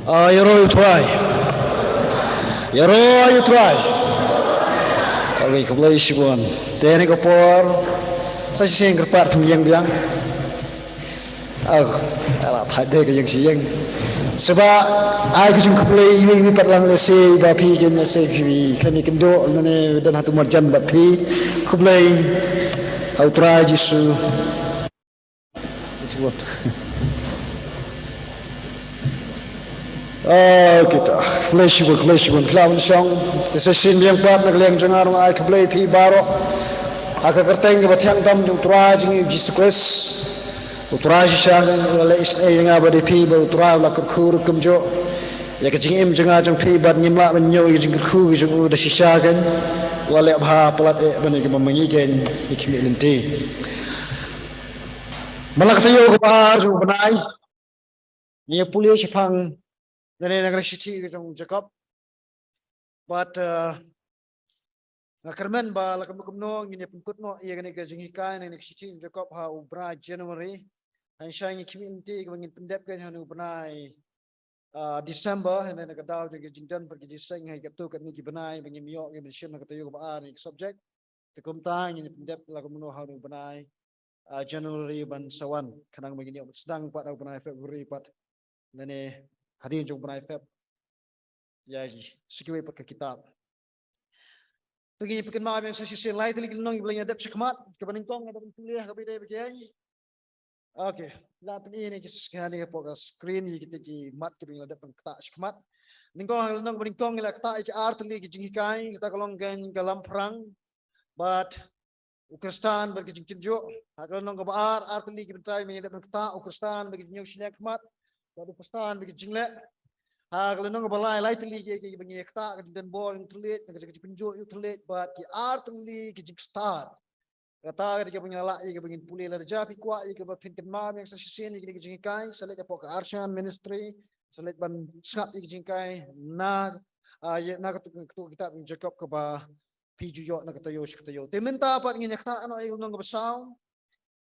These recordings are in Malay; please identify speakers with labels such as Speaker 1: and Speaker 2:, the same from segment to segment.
Speaker 1: You try. You try. Okay, kablay shibon. Tene ko por. Sa siyang kerpat yang biang. Alah, tadi ke yang siyang. Sebab aku jung kablay ini patlang lese bapi jenis lese kiwi. Kami kendo nane dan hatu marjan bapi. Kablay. Au try jisu. Shibon. Kita flash one clown song decision yang buat nak leng jangan orang ai play pi baro aka kerteng ke batang tam jung tura jing Jesus Christ tura sisa le is yang abadi pi baru tura la kur kumjo ya ke jing im jangan jung pi bat nyimla menyo jing kur jung udah sisa kan wale abha pelat bani ke memengiken ikmi lenti malak tayo ko par jung banai ni pulia sipang Nene negara City jong Jacob, but kermen ba la kamu kumno ngini pungkut no ia gani ke jenghikai nene City Jacob ha ubra January, han shang community ke ngin pendep ke hanu benai December nene ke dau ke jingdan pergi jiseng hai ke tu ke ni benai bagi miok ke mission ke tayu ba ni subject ke kumta ngini pendep la kumno hanu benai January ban sawan kanang begini sedang pat benai February pat nene hari jong benai Feb ya sekiwe pakai kitab begini pekan maaf yang sesi lain tadi kita nong ibelanya adab sekmat kebaning tong ada kuliah ke beda begini oke lah ini sekali ke screen kita ki mat kita ada pengkata sekmat ningkong nong kebaning tong ila kata iki art li ki jinghikai kita kalong gan dalam perang but Ukristan bagi jingjo kalau nong ke art li ki bentai mengadap pengkata Ukristan bagi jinyo sinya kemat Kalau pestan bagi jinglek, kalau nong balai lai teli ke bagi ekta ke dan bol yang telit, ke penjuk yang telit, but ki art teli ke jing start. Kata ke bagi lak ke bagi pulih lerja pi kuat ke bagi pinken mam yang sesisin ke jing kai, selit ke pok Arshan Ministry, selit ban sngap ke jing kai, na ketu kita Jacob ke ba pi juyok na ketayo ketayo. Teminta pat ngin ekta ano ay nong besau,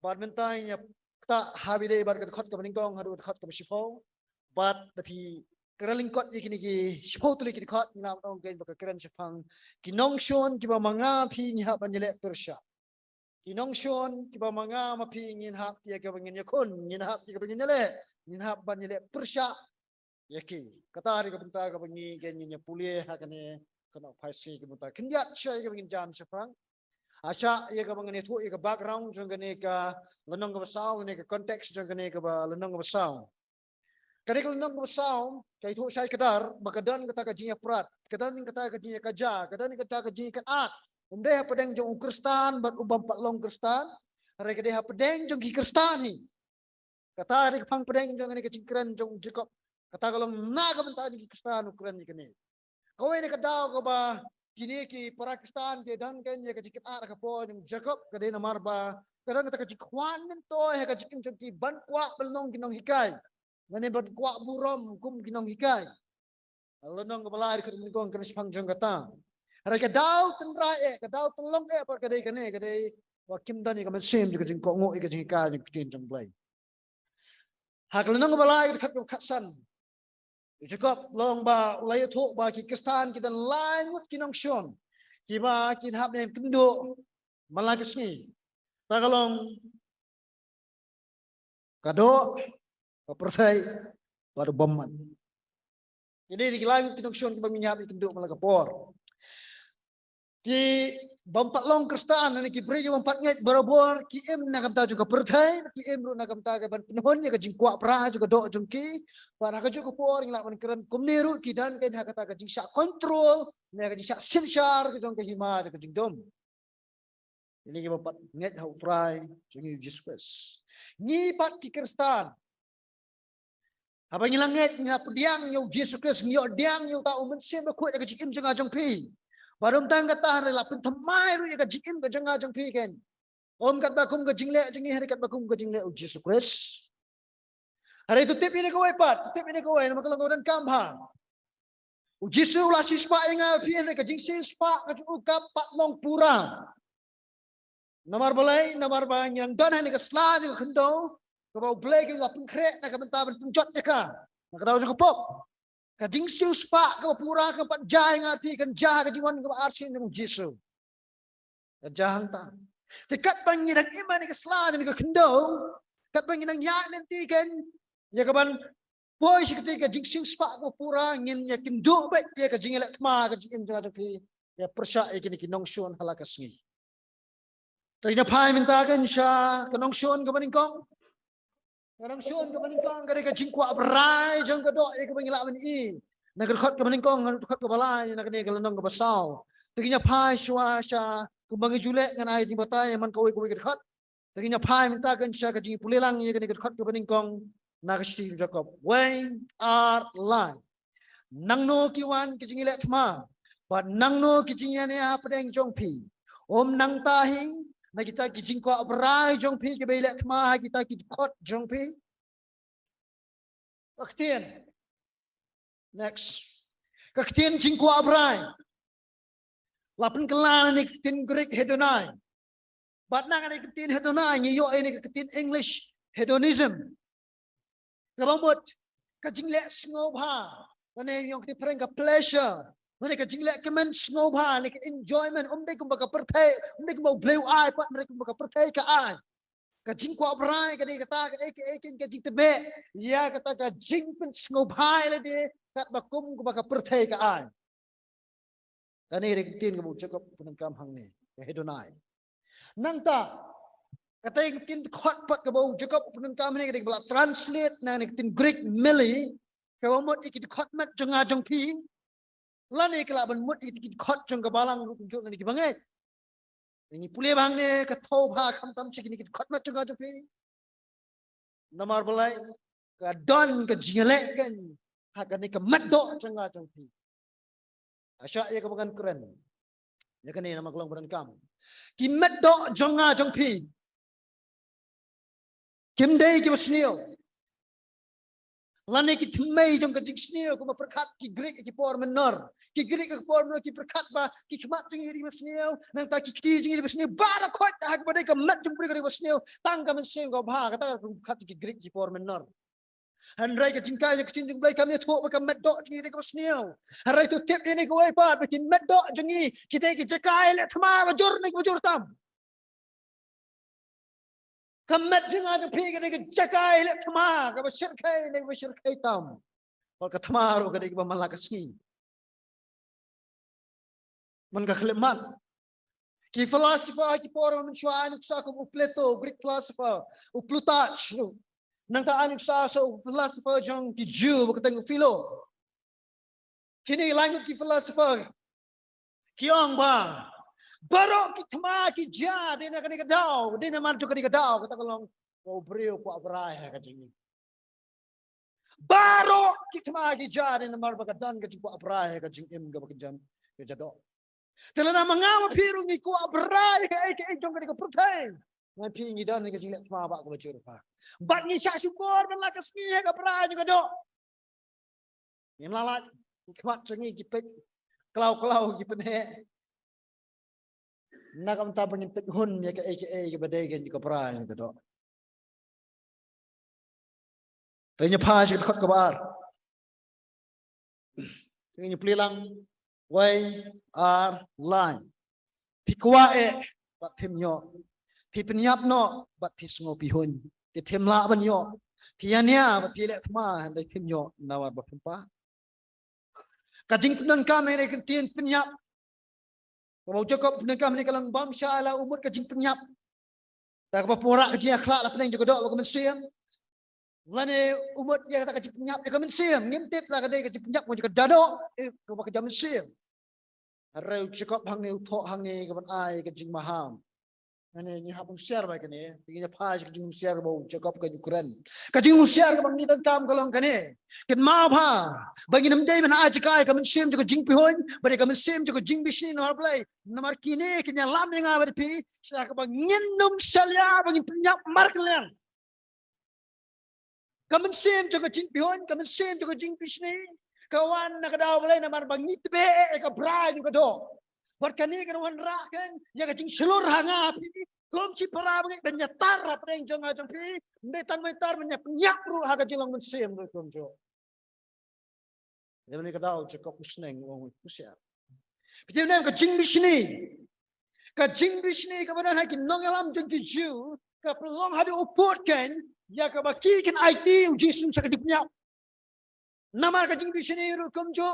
Speaker 1: but minta nya tak habis bar ke khot ke meningkong hadu khot ke sipo bat tapi keraling kot ikini ki sipo tu ki khot nam tong gen baka keren sepang kinong shon ki ba manga phi nya ban yele persya kinong shon ki ba manga ma phi ngin hap ya ke bangin yakun ngin hap ki ke bangin yele ngin hap ban yele persya yaki kata hari ke benta ke bangi gen nya pulie hakane kana phaisi ke benta kinjat syai ke bangin jam sepang Asya ia ke mengenai tu ia ke background jang kene ke lenong ke besau kene ke konteks jang kene ke lenong ke besau. Kene ke lenong ke besau kai tu saya kedar bakadan kata kajinya prat, kadan kata kajinya kaja, kadan kata kajinya kat. Umdeh pedeng jang Kristan bat ubam pak long Kristan, hari kedeh pedeng jang ki Kristan ni. Kata hari pang pedeng jang kene kecingkran jang Jacob. Kata kalau na ka benta ki Kristan ukuran ni kene. Kau ini kedau ke ba kini ki Pakistan ke dan kan ya kecik ar ka po yang Jacob ke de namar ba kadang kata kecik kwan to he kecik ki ban kwa belong kinong hikai ngane ban kwa burom kum kinong hikai lenong ke balai ke mingkong ke sepang jang kata ara ke dau tendra ke dau telong par ke de kane ke de wa kim dan ke mesim ke jing ko ngo ke jing hikai ke tin jang blai hak lenong ke balai ke khatsan Jacob long ba ulai thok ba ki Kristan kita lain ngut kinong shon ki ba kin hap nem kendo malakisni ta kalong kado pertai pada bomman jadi di lain kinong shon ki ba minyap kendo malakapor ki bampat long Kristan ni ki brejo bampat ngai barabor ki em na kamta juga pertai ki em ru na kamta ke ban penhon ya ke jingkwa pra juga do jengki para ka juga por ngla ban keren kumniru ki dan ke kata ke jingsa kontrol ne ke jingsa sinshar ke jong ke hima ke jingdom ini ki bampat ngai hau trai jengi Jesus ni pat ki Kristan apa ngilang ngai ngap diang yo Jesus Kristus ngio diang yo ta umen sem ko ke jing em jong pi Barum tangga tahan rela pun temai ru ya jikim ke jengah jeng piken. Om kat bakum ke jingle jengi hari kat bakum ke jingle Jesus Christ. Hari itu tip ini kau epat, tip ini kau nama kalau kau dan kamha. Jesus ulah sispa ingat pian ke jing sispa ke ukap pat long pura. Namar balai, namar banyang dan hani ke selan ke kendo. Kau bau belai ke lapun krek nak bentar penjot je kan. Nak tahu cukup pop. Kading siu spa ka pura ka pat jai ngapi kan jah ka jiwan ka arsin ng Jesu. Jahang ta. Tekat pangirang iman ni keslan ni ka kendo. Kat panginang ya nanti kan ya kaban boy si ketika jing siu spa ka pura ngin ya kendo bet ya ka jing elak ma ka jing ja tapi ya persya ikini kinong shon halakas ni. Tadi na pai minta kan siya kinong shon ka maningkong. Kanong shon ka maningkong ka jing kwa brai jang ka do ya ka pangilak man i. Nagkakot ka maningkong, nagkakot ka balay, nagkakalanong ka basaw. Taginya pai siya siya, kung bangi julek nga na iting batay, man kaway kakot. Taginya pai mintakan siya, kajing pulilang niya kanagkakot ka maningkong, nakastil Jacob. Way are line. Nang no kiwan kajing ilet ma, but nang no kajing yan ya padeng jong pi. Nang tahing, na kita kajing kwa abray jong pi, kibay ilet ma, kita kajikot jong pi. Paktian. Next. Kaktin jingko abrai. Lapan kelan ni kaktin Greek hedonai. Bat nang ni kaktin hedonai ni yo ini kaktin English hedonism. Kabamut kajing lek snob ha. Nani yung different ka pleasure. Nani kajing lek kemen snob ha ni enjoyment umdai kumbaga pertai, umdai kumbaga blue eye pat mereka kumbaga pertai ka ai. Kajing ko abrai kadi kata ekin kajing tebe. Ya kata kajing pen snob ha lagi. Kat bakum kumbaga pertai ka ai. Kani rin kamu cukup penengkam hang ni, hedonai. Nangta kata yang tin khot pat kamu cukup penengkam ni kita translate nang tin Greek mili kamu mut ikit khot mat janga jang pi. Lan ik la ban mut ikit khot jang kabalang kunjuk ni kibangai. Ini pulih bang ni katau ba kam tam sik ni ikit khot mat janga jang pi. Namar balai ka don ka jingelek kan hak ni ka maddo janga jang pi. Asya ya kabangan keren. Ya kan ni nama kelang berengkam. Kimet dok jonga jong pi. Kim day kim snil. Lani ki tmei jong kajik snil kuma perkat ki Greek ki por menor. Ki Greek ki por menor ki perkat ba ki kemat jong iri snil nang ta ki kti jong iri snil bara khot hak badai ka mat jong iri snil tang ka men snil go ba kata perkat ki Greek ki por menor. Handrai ka tingkai ka tinjung blai kami thok ka met dok ni ka snil. Handrai tu tip ini ko ai pa bikin met dok jengi kita ki jakai le thma bajur ni bajur tam. Kamet jenga tu pi ka jakai le thma ka bashir kai ni bashir kai tam. Kal ka thma ro ka ki malakasni. Man ka khlemat. Ki philosopher ki por man chua anu sa ko Plato Greek philosopher u Plutarch. Nang taan sa philosopher jong ki Jew bakatang philo. Kini lanjut ki philosopher kiong ba. Barok ki thma ki ja dina kani kadau dina man jo kani kadau kata kalong ko breu ko abrai ha kajing. Barok ki thma ki ja dina mar bakadan ka ko abrai ha kajing im ga bakajam ke jado. Telana mangawa piru ni ko abrai ka ai jong kani ka protein. Ngai pi ngi dan ni kajing le thma ba ko bajur pa. Bat ni syak syukur ben lakas ni ka abrai ni kadok. Yang lalat kemat cengi jipet kelau-kelau jipen he. Nakam ta pengin pek hun ya ke aka ke badai kan juga prai ke dok. Tanya pas ke khot kabar. Tanya pelilang way are line. Pikwa bat pim yo. Pi penyap no bat pi sngo pi hun. Ti pim la ban yo. Piania bat pi lek thma dai pim yo nawar bat pim pa. Kajing penan kami ni kentin penyap. Kalau cakap penan kami ni kalang bangsa ala umur kajing penyap. Tak apa porak kajing akhlak lah penan juga dok bagaimana siam. Lani umur dia kata kajing penyap dia kamen siam. Ngintip lah kadai kajing penyap mau juga dadok. Kau pakai jamin siam. Hari cakap hang ni utok hang ni kamen ai kajing maham. Ini hapung share baik ni. Tinggal pas kajing share bau cakap kajing keren. Kajing share kabang ni dan kam kalong kani. Ken maaf ha. Bagi nam day mana aja kai kamen sim juga jing pihon. Bagi kamen sim juga jing bisni no play. Namar kini kenya lam yang awal pi. Saya kabang nyenum salya bagi penyap markelan. Kamen sim juga jing pihon. Kamen sim juga jing bisni. Kawan nak daw balay namar bang nitbe ka bra juga do. Berkani kan wan rakan ya kajing selur hanga pi. Kom ci para bang benyatar apa yang jong ajong pi. Ndetang mentar penyap ru haga jilang mensim kom jo. Yang ni kadau Jacob usneng wong usia. Tapi nem ka jing bisni. Ka jing bisni ka badan hakin nong alam jeng ju ka pelong hadi uput kan ya ka baki kan IT uji sun sa kadipnya. Nama ka jing bisni ru kumjo.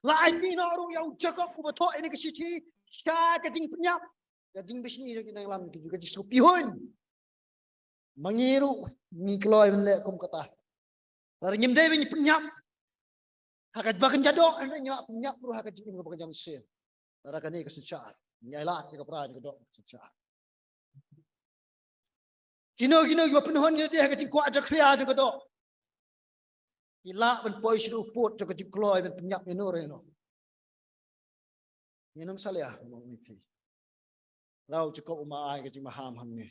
Speaker 1: La IT no ru yang Jacob ku bato ini ke siti sa ka jing penyap. Ka jing bisni ru kinang alam ke juga disupihun. Mangiru ni keloy le kum kata. Lari ngimdai ni penyap. Hakat bakan jadok anda nyelak penyap ru hakat jing bakan jam sen. Lari kan ni kesecaat. Nyailah ke perah ke dok kesecaat. Kino iba penuhun dia hakat jing kuat aja clear ke dok. Ila ben poi siru put jo kecik keloy ben penyap minur no. Minum salia mo mipi. Lau cukup umai ke jing maham ham ni.